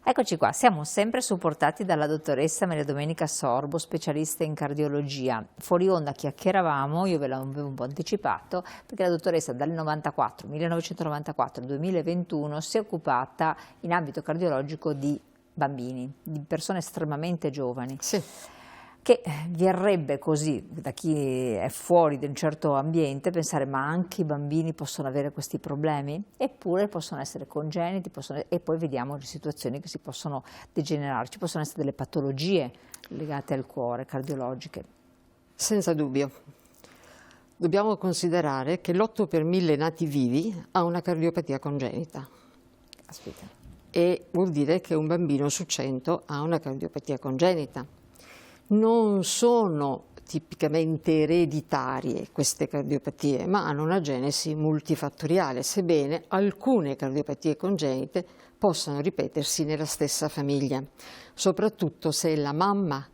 Eccoci qua, siamo sempre supportati dalla dottoressa Maria Domenica Sorbo, specialista in cardiologia. Fuori onda chiacchieravamo, io ve l'avevo un po' anticipato, perché la dottoressa dal 1994 al 2021 si è occupata in ambito cardiologico di bambini, di persone estremamente giovani. Sì. Che verrebbe così, da chi è fuori da un certo ambiente, pensare ma anche i bambini possono avere questi problemi? Eppure possono essere congeniti, e poi vediamo le situazioni che si possono degenerare, ci possono essere delle patologie legate al cuore, cardiologiche. Senza dubbio. Dobbiamo considerare che l'8 per 1000 nati vivi ha una cardiopatia congenita. Aspetta. E vuol dire che un bambino su 100 ha una cardiopatia congenita. Non sono tipicamente ereditarie queste cardiopatie, ma hanno una genesi multifattoriale, sebbene alcune cardiopatie congenite possano ripetersi nella stessa famiglia, soprattutto se è la mamma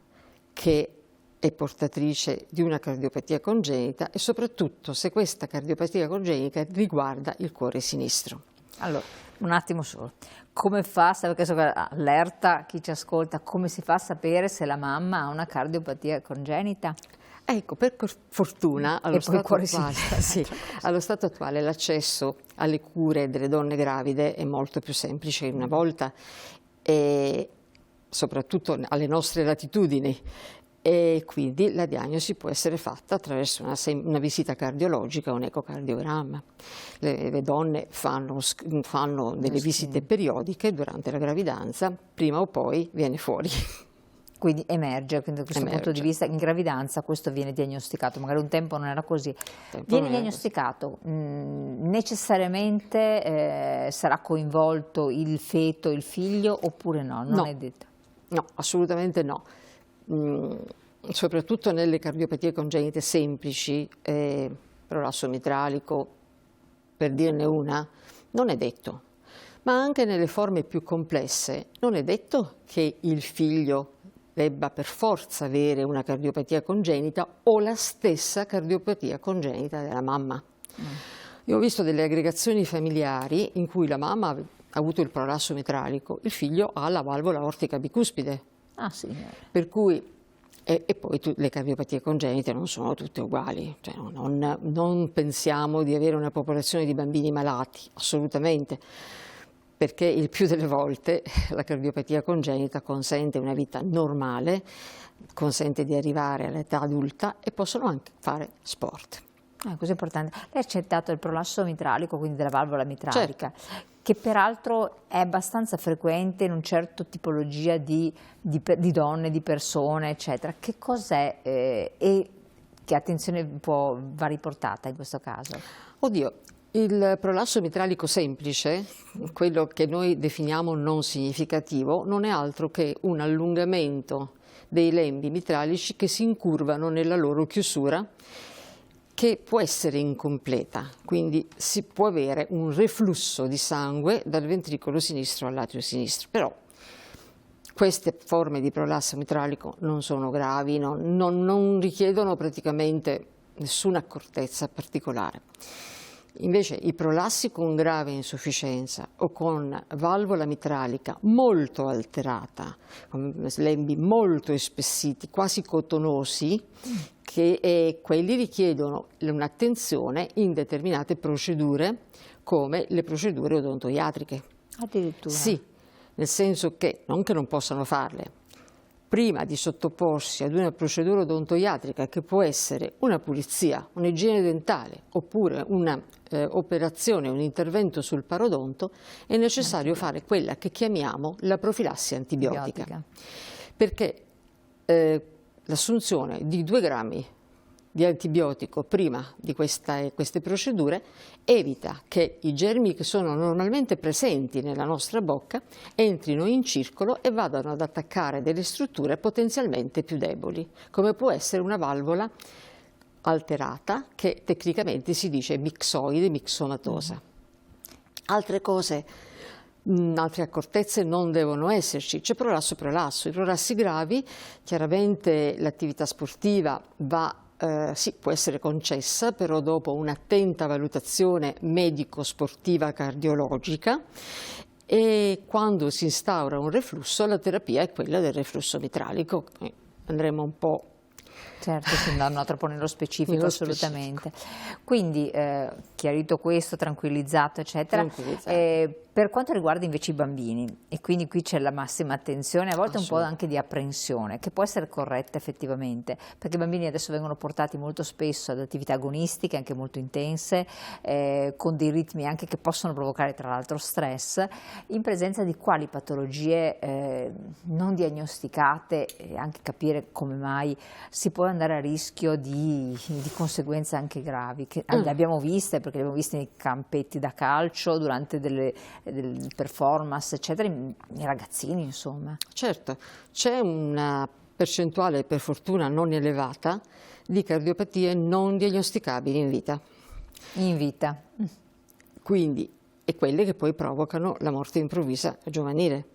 che è portatrice di una cardiopatia congenita e soprattutto se questa cardiopatia congenita riguarda il cuore sinistro. Allora, un attimo solo, come fa, perché allerta chi ci ascolta, come si fa a sapere se la mamma ha una cardiopatia congenita? Ecco, per fortuna allo stato attuale l'accesso alle cure delle donne gravide è molto più semplice di una volta, e soprattutto alle nostre latitudini. E quindi la diagnosi può essere fatta attraverso una visita cardiologica o un ecocardiogramma. Le donne fanno delle visite periodiche durante la gravidanza, prima o poi viene fuori. Quindi emerge, quindi da questo punto di vista in gravidanza questo viene diagnosticato, magari un tempo non era così. Viene diagnosticato, necessariamente sarà coinvolto il feto, il figlio oppure no? Non è detto. No, assolutamente no. Soprattutto nelle cardiopatie congenite semplici, prolasso mitralico, per dirne una, non è detto. Ma anche nelle forme più complesse non è detto che il figlio debba per forza avere una cardiopatia congenita o la stessa cardiopatia congenita della mamma. Io ho visto delle aggregazioni familiari in cui la mamma ha avuto il prolasso mitralico, il figlio ha la valvola aortica bicuspide. Ah, sì. Per cui, e poi le cardiopatie congenite non sono tutte uguali, cioè non pensiamo di avere una popolazione di bambini malati, assolutamente, perché il più delle volte la cardiopatia congenita consente una vita normale, consente di arrivare all'età adulta e possono anche fare sport. Così importante. Lei ha citato il prolasso mitralico, quindi della valvola mitralica, che peraltro è abbastanza frequente in una certa tipologia di donne, di persone, eccetera. Che cos'è e che attenzione va riportata in questo caso? Oddio, il prolasso mitralico semplice, quello che noi definiamo non significativo, non è altro che un allungamento dei lembi mitralici che si incurvano nella loro chiusura, che può essere incompleta, quindi si può avere un reflusso di sangue dal ventricolo sinistro all'atrio sinistro, però queste forme di prolasso mitralico non sono gravi, non richiedono praticamente nessuna accortezza particolare. Invece i prolassi con grave insufficienza o con valvola mitralica molto alterata, con lembi molto espessiti, quasi cotonosi, quelli richiedono un'attenzione in determinate procedure, come le procedure odontoiatriche. Addirittura? Sì, nel senso che non possano farle prima di sottoporsi ad una procedura odontoiatrica che può essere una pulizia, un'igiene dentale oppure un'operazione, un intervento sul parodonto, è necessario fare quella che chiamiamo la profilassi antibiotica. Perché l'assunzione di 2 grammi di antibiotico prima di queste procedure evita che i germi che sono normalmente presenti nella nostra bocca entrino in circolo e vadano ad attaccare delle strutture potenzialmente più deboli, come può essere una valvola alterata che tecnicamente si dice mixoide, mixomatosa. Altre cose, altre accortezze non devono esserci. C'è prolasso, i prolassi gravi, chiaramente l'attività sportiva sì, può essere concessa, però dopo un'attenta valutazione medico-sportiva cardiologica, e quando si instaura un reflusso la terapia è quella del reflusso mitralico. Andremo un po'. Certo, sì, no, troppo nello specifico, assolutamente. Quindi, chiarito questo, tranquillizzato, eccetera, per quanto riguarda invece i bambini, e quindi qui c'è la massima attenzione, a volte un po' anche di apprensione, che può essere corretta effettivamente, perché i bambini adesso vengono portati molto spesso ad attività agonistiche, anche molto intense, con dei ritmi anche che possono provocare tra l'altro stress, in presenza di quali patologie non diagnosticate, e anche capire come mai si può andare a rischio di conseguenze anche gravi, che le abbiamo viste, perché le abbiamo viste nei campetti da calcio, durante delle performance, eccetera, i ragazzini, insomma. Certo, c'è una percentuale, per fortuna non elevata, di cardiopatie non diagnosticabili in vita. In vita. Quindi, e quelle che poi provocano la morte improvvisa giovanile.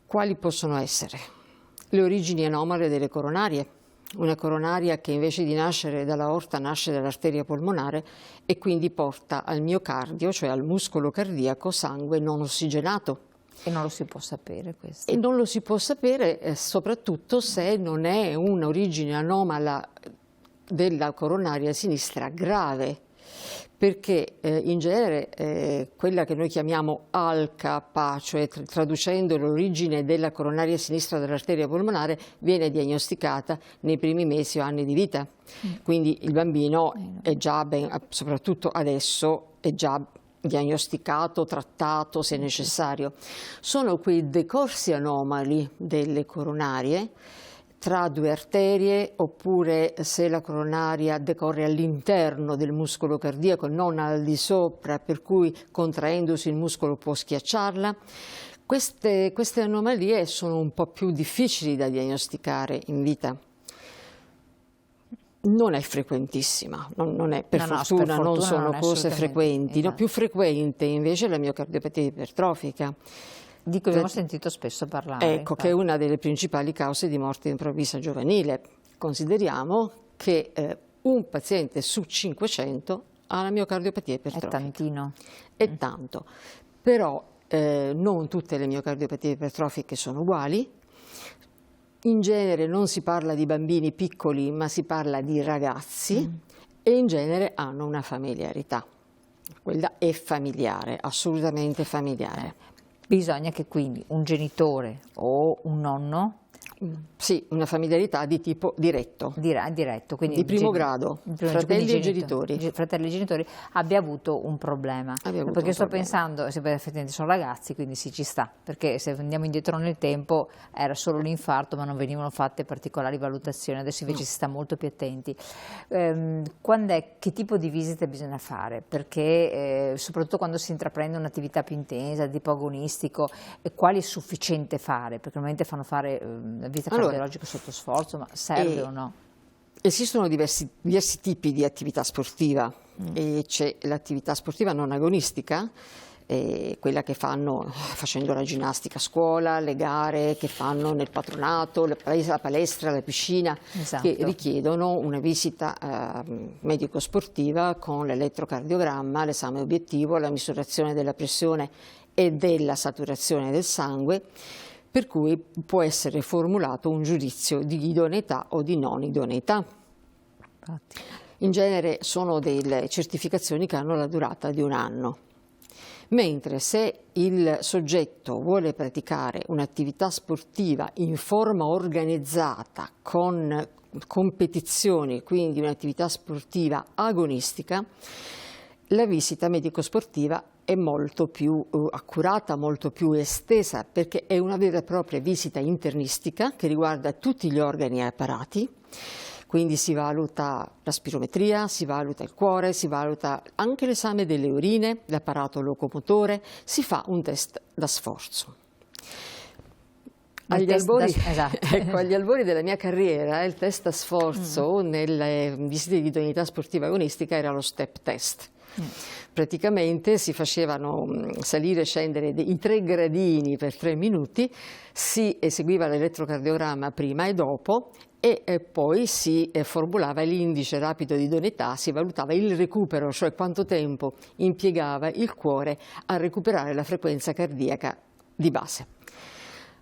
Quali possono essere? Le origini anomale delle coronarie. Una coronaria che invece di nascere dall'aorta nasce dall'arteria polmonare e quindi porta al miocardio, cioè al muscolo cardiaco, sangue non ossigenato. E non lo si può sapere questo. E non lo si può sapere soprattutto se non è un'origine anomala della coronaria sinistra grave, perché in genere quella che noi chiamiamo ALCAPA, cioè traducendo l'origine della coronaria sinistra dell'arteria polmonare, viene diagnosticata nei primi mesi o anni di vita. Quindi il bambino è già, soprattutto adesso, è già diagnosticato, trattato se necessario. Sono quei decorsi anomali delle coronarie tra due arterie, oppure se la coronaria decorre all'interno del muscolo cardiaco, non al di sopra, per cui contraendosi il muscolo può schiacciarla. Queste anomalie sono un po' più difficili da diagnosticare in vita. Non è frequentissima, per fortuna non sono cose frequenti. Esatto. No, più frequente invece è la miocardiopatia ipertrofica, di cui abbiamo sentito spesso parlare. Ecco, che è una delle principali cause di morte improvvisa giovanile. Consideriamo che un paziente su 500 ha la miocardiopatia ipertrofica. È tantino. È tanto, però non tutte le miocardiopatie ipertrofiche sono uguali. In genere non si parla di bambini piccoli, ma si parla di ragazzi e in genere hanno una familiarità. Quella è familiare, assolutamente familiare. Bisogna che quindi un genitore o un nonno... Sì, una familiarità di tipo diretto. Diretto, quindi di primo grado, fratelli e genitori. Fratelli e genitori abbia avuto un problema. Perché sto pensando, effettivamente sono ragazzi, quindi sì, ci sta, perché se andiamo indietro nel tempo era solo l'infarto, ma non venivano fatte particolari valutazioni, adesso invece si sta molto più attenti. Che tipo di visite bisogna fare? Perché soprattutto quando si intraprende un'attività più intensa, tipo agonistico, quali è sufficiente fare? Perché normalmente fanno fare visita cardiologica sotto sforzo, ma serve o no? Esistono diversi tipi di attività sportiva. E c'è l'attività sportiva non agonistica, quella che fanno facendo la ginnastica a scuola, le gare che fanno nel patronato, la palestra, la piscina, che richiedono una visita medico-sportiva con l'elettrocardiogramma, l'esame obiettivo, la misurazione della pressione e della saturazione del sangue, per cui può essere formulato un giudizio di idoneità o di non idoneità. In genere sono delle certificazioni che hanno la durata di 1 anno, mentre se il soggetto vuole praticare un'attività sportiva in forma organizzata con competizioni, quindi un'attività sportiva agonistica, la visita medico-sportiva è molto più accurata, molto più estesa, perché è una vera e propria visita internistica che riguarda tutti gli organi e apparati, quindi si valuta la spirometria, si valuta il cuore, si valuta anche l'esame delle urine, l'apparato locomotore, si fa un test da sforzo. Agli albori della mia carriera il test da sforzo nelle visite di idoneità sportiva agonistica era lo step test. Praticamente si facevano salire e scendere i 3 gradini per 3 minuti, si eseguiva l'elettrocardiogramma prima e dopo e poi si formulava l'indice rapido di idoneità, si valutava il recupero, cioè quanto tempo impiegava il cuore a recuperare la frequenza cardiaca di base.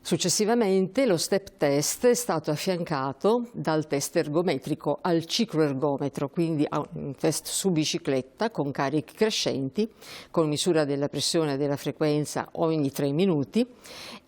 Successivamente lo step test è stato affiancato dal test ergometrico al cicloergometro, quindi a un test su bicicletta con carichi crescenti, con misura della pressione e della frequenza ogni 3 minuti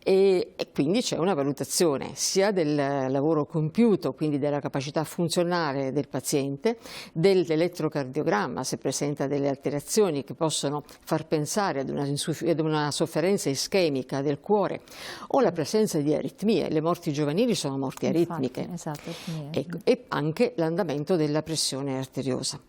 e quindi c'è una valutazione sia del lavoro compiuto, quindi della capacità funzionale del paziente, dell'elettrocardiogramma se presenta delle alterazioni che possono far pensare ad una sofferenza ischemica del cuore o la presenza di aritmie. Le morti giovanili sono morti aritmiche. Infatti, esatto, e anche l'andamento della pressione arteriosa.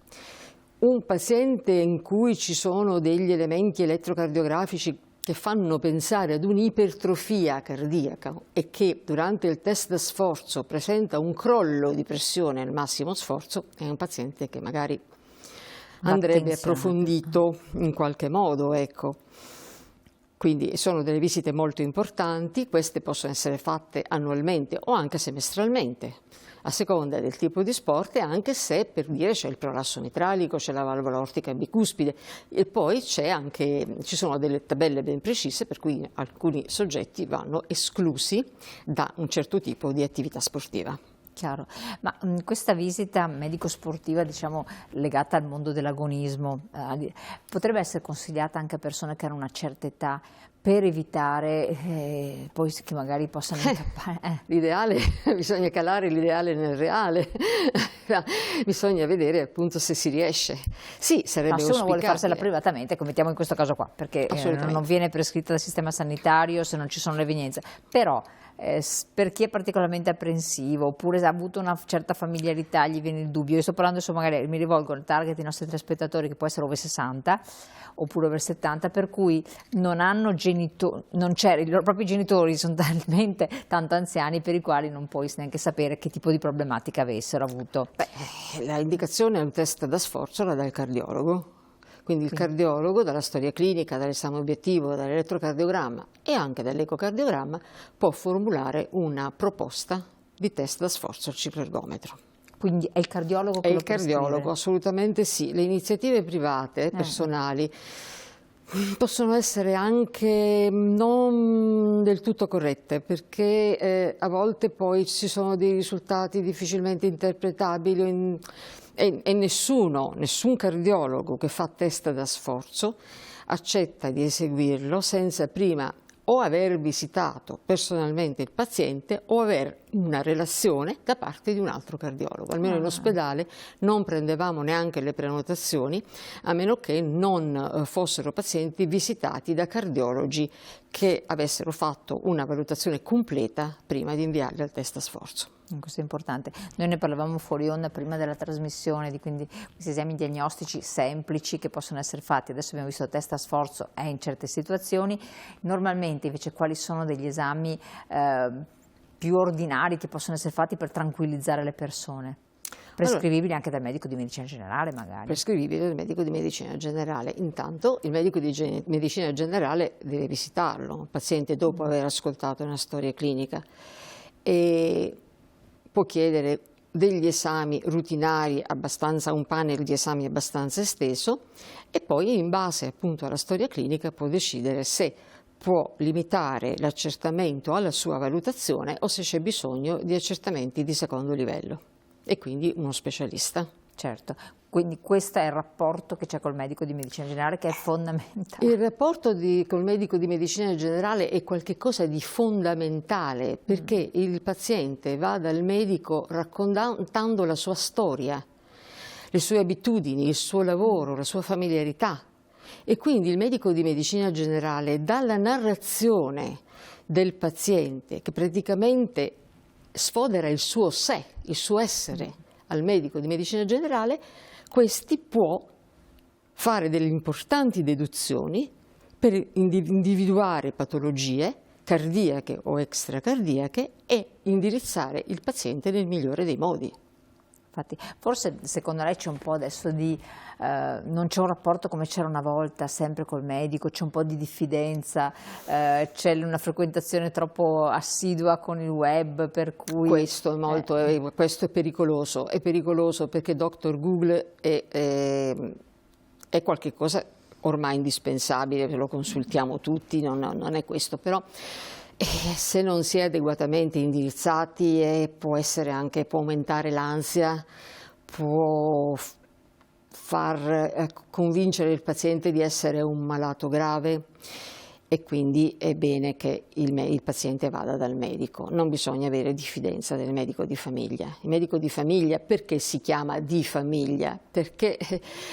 Un paziente in cui ci sono degli elementi elettrocardiografici che fanno pensare ad un'ipertrofia cardiaca e che durante il test da sforzo presenta un crollo di pressione al massimo sforzo, è un paziente che magari andrebbe approfondito in qualche modo, ecco. Quindi sono delle visite molto importanti, queste possono essere fatte annualmente o anche semestralmente, a seconda del tipo di sport e anche se, per dire, c'è il prolasso mitralico, c'è la valvola ortica bicuspide e poi ci sono delle tabelle ben precise per cui alcuni soggetti vanno esclusi da un certo tipo di attività sportiva. Chiaro, ma questa visita medico-sportiva, diciamo, legata al mondo dell'agonismo, potrebbe essere consigliata anche a persone che hanno una certa età per evitare poi che magari possano incappare? L'ideale, bisogna calare l'ideale nel reale, bisogna vedere appunto se si riesce. Sì, sarebbe auspicabile. Ma se uno vuole farsela privatamente, come mettiamo in questo caso qua, perché non viene prescritta dal sistema sanitario se non ci sono le evenienze, però per chi è particolarmente apprensivo oppure ha avuto una certa familiarità, gli viene il dubbio. Io sto parlando, adesso magari mi rivolgo al target dei nostri telespettatori che può essere over 60 oppure over 70, per cui non hanno genitori, i loro propri genitori sono talmente tanto anziani per i quali non puoi neanche sapere che tipo di problematica avessero avuto. La indicazione è un test da sforzo, la dà il cardiologo. Quindi il cardiologo, dalla storia clinica, dall'esame obiettivo, dall'elettrocardiogramma e anche dall'ecocardiogramma, può formulare una proposta di test da sforzo al cicloergometro. Quindi è il cardiologo che lo prescrive? È il cardiologo, assolutamente sì. Le iniziative private, personali, possono essere anche non del tutto corrette, perché a volte poi ci sono dei risultati difficilmente interpretabili e nessun cardiologo che fa test da sforzo accetta di eseguirlo senza prima o aver visitato personalmente il paziente o aver una relazione da parte di un altro cardiologo. Almeno in ospedale non prendevamo neanche le prenotazioni a meno che non fossero pazienti visitati da cardiologi che avessero fatto una valutazione completa prima di inviarli al test a sforzo. Questo è importante. Noi ne parlavamo fuori onda prima della trasmissione, di quindi questi esami diagnostici semplici che possono essere fatti. Adesso abbiamo visto test a sforzo in certe situazioni. Normalmente invece quali sono degli esami più ordinari che possono essere fatti per tranquillizzare le persone? Prescrivibili anche dal medico di medicina generale magari? Prescrivibili dal medico di medicina generale. Intanto il medico di medicina generale deve visitarlo, il paziente dopo aver ascoltato una storia clinica e può chiedere degli esami rutinari, un panel di esami abbastanza esteso e poi in base appunto alla storia clinica può decidere se può limitare l'accertamento alla sua valutazione o se c'è bisogno di accertamenti di secondo livello e quindi uno specialista. Certo, quindi questo è il rapporto che c'è col medico di medicina generale che è fondamentale. Il rapporto col medico di medicina generale è qualcosa di fondamentale perché il paziente va dal medico raccontando la sua storia, le sue abitudini, il suo lavoro, la sua familiarità e quindi il medico di medicina generale dalla narrazione del paziente che praticamente sfodera il suo sé, il suo essere al medico di medicina generale, questi può fare delle importanti deduzioni per individuare patologie cardiache o extracardiache e indirizzare il paziente nel migliore dei modi. Infatti, forse secondo lei c'è un po' adesso di, non c'è un rapporto come c'era una volta, sempre col medico, c'è un po' di diffidenza, c'è una frequentazione troppo assidua con il web, per cui... Questo è molto, questo è pericoloso perché Dr. Google è qualche cosa ormai indispensabile, lo consultiamo tutti, non è questo, però se non si è adeguatamente indirizzati può aumentare l'ansia, può far convincere il paziente di essere un malato grave e quindi è bene che il paziente vada dal medico. Non bisogna avere diffidenza del medico di famiglia. Il medico di famiglia perché si chiama di famiglia? Perché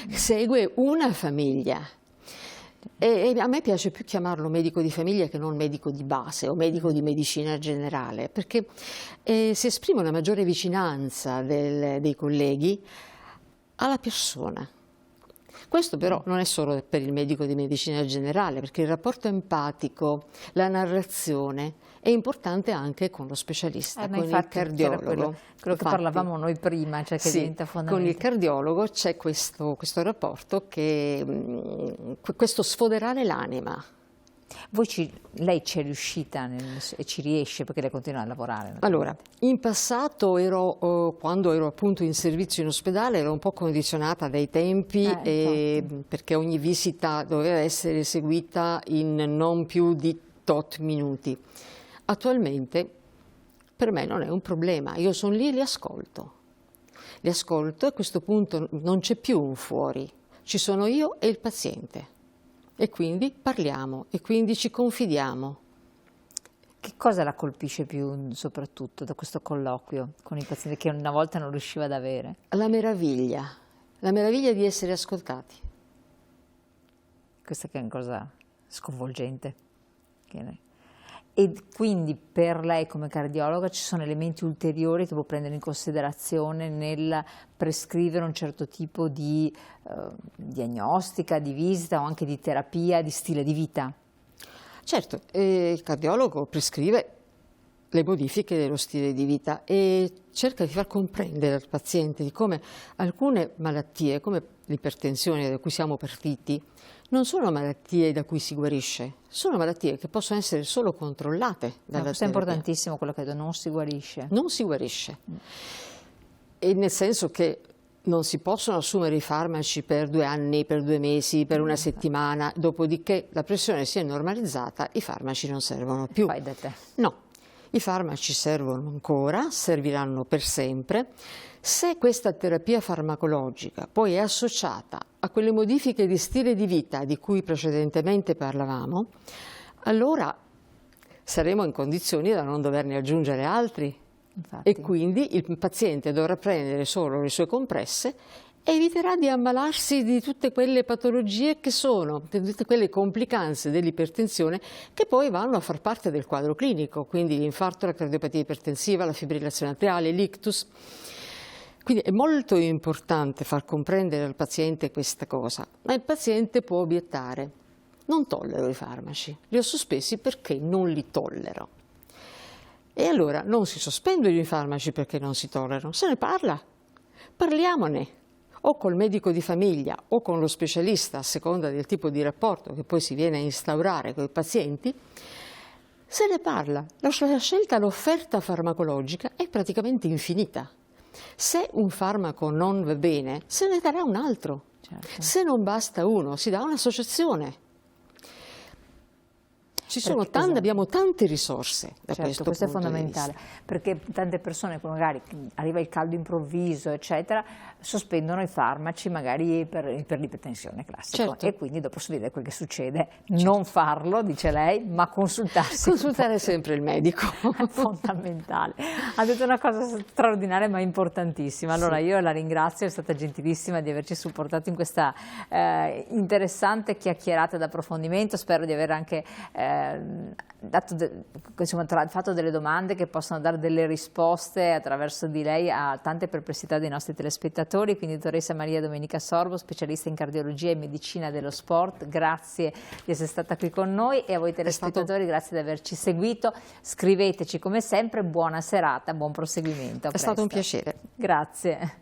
segue una famiglia. E a me piace più chiamarlo medico di famiglia che non medico di base o medico di medicina generale, perché si esprime una maggiore vicinanza dei colleghi alla persona. Questo però non è solo per il medico di medicina generale, perché il rapporto empatico, la narrazione è importante anche con lo specialista, con il cardiologo. Quello che parlavamo noi prima, cioè che diventa fondamentale. Con il cardiologo c'è questo rapporto, questo sfoderare l'anima. Lei ci è riuscita e ci riesce perché lei continua a lavorare? Allora, in passato quando ero appunto in servizio in ospedale, ero un po' condizionata dai tempi perché ogni visita doveva essere eseguita in non più di tot minuti. Attualmente per me non è un problema, io sono lì e li ascolto e a questo punto non c'è più un fuori, ci sono io e il paziente. E quindi parliamo e quindi ci confidiamo. Che cosa la colpisce più soprattutto da questo colloquio con i pazienti che una volta non riusciva ad avere? La meraviglia di essere ascoltati. Questa che è una cosa sconvolgente. E quindi per lei come cardiologa ci sono elementi ulteriori che può prendere in considerazione nel prescrivere un certo tipo di diagnostica, di visita o anche di terapia, di stile di vita? Certo, il cardiologo prescrive le modifiche dello stile di vita e cerca di far comprendere al paziente di come alcune malattie, come l'ipertensione da cui siamo partiti, non sono malattie da cui si guarisce, sono malattie che possono essere solo controllate dalla Questo è terapia. importantissimo, quello che non si guarisce. Non si guarisce, e nel senso che non si possono assumere i farmaci per 2 anni, per 2 mesi, per una settimana, dopodiché la pressione si è normalizzata, i farmaci non servono più. Fai da te. No, i farmaci servono ancora, serviranno per sempre. Se questa terapia farmacologica poi è associata a quelle modifiche di stile di vita di cui precedentemente parlavamo, allora saremo in condizioni da non doverne aggiungere altri. Infatti. E quindi il paziente dovrà prendere solo le sue compresse e eviterà di ammalarsi di tutte quelle patologie che sono, di tutte quelle complicanze dell'ipertensione che poi vanno a far parte del quadro clinico, quindi l'infarto, la cardiopatia ipertensiva, la fibrillazione atriale, l'ictus. Quindi è molto importante far comprendere al paziente questa cosa, ma il paziente può obiettare: non tollero i farmaci, li ho sospesi perché non li tollero. E allora non si sospendono i farmaci perché non si tollerano, se ne parla, parliamone, o col medico di famiglia o con lo specialista, a seconda del tipo di rapporto che poi si viene a instaurare con i pazienti, se ne parla. La scelta, l'offerta farmacologica è praticamente infinita. Se un farmaco non va bene, se ne darà un altro. Certo. Se non basta uno, si dà un'associazione. Abbiamo tante risorse da certo, questo questo è punto di fondamentale, vista. perché tante persone, magari arriva il caldo improvviso, eccetera, sospendono i farmaci magari per l'ipertensione classica. Certo. E quindi dopo si vede quel che succede. Certo. Non farlo, dice lei, ma consultarsi. Consultare sempre il medico. È fondamentale. Ha detto una cosa straordinaria ma importantissima. Allora io la ringrazio, è stata gentilissima di averci supportato in questa interessante chiacchierata d'approfondimento. Spero di aver anche fatto delle domande che possano dare delle risposte attraverso di lei a tante perplessità dei nostri telespettatori. Quindi dottoressa Maria Domenica Sorbo, specialista in cardiologia e medicina dello sport, grazie di essere stata qui con noi, e a voi telespettatori grazie di averci seguito. Scriveteci come sempre, buona serata, buon proseguimento. È stato un piacere. Grazie.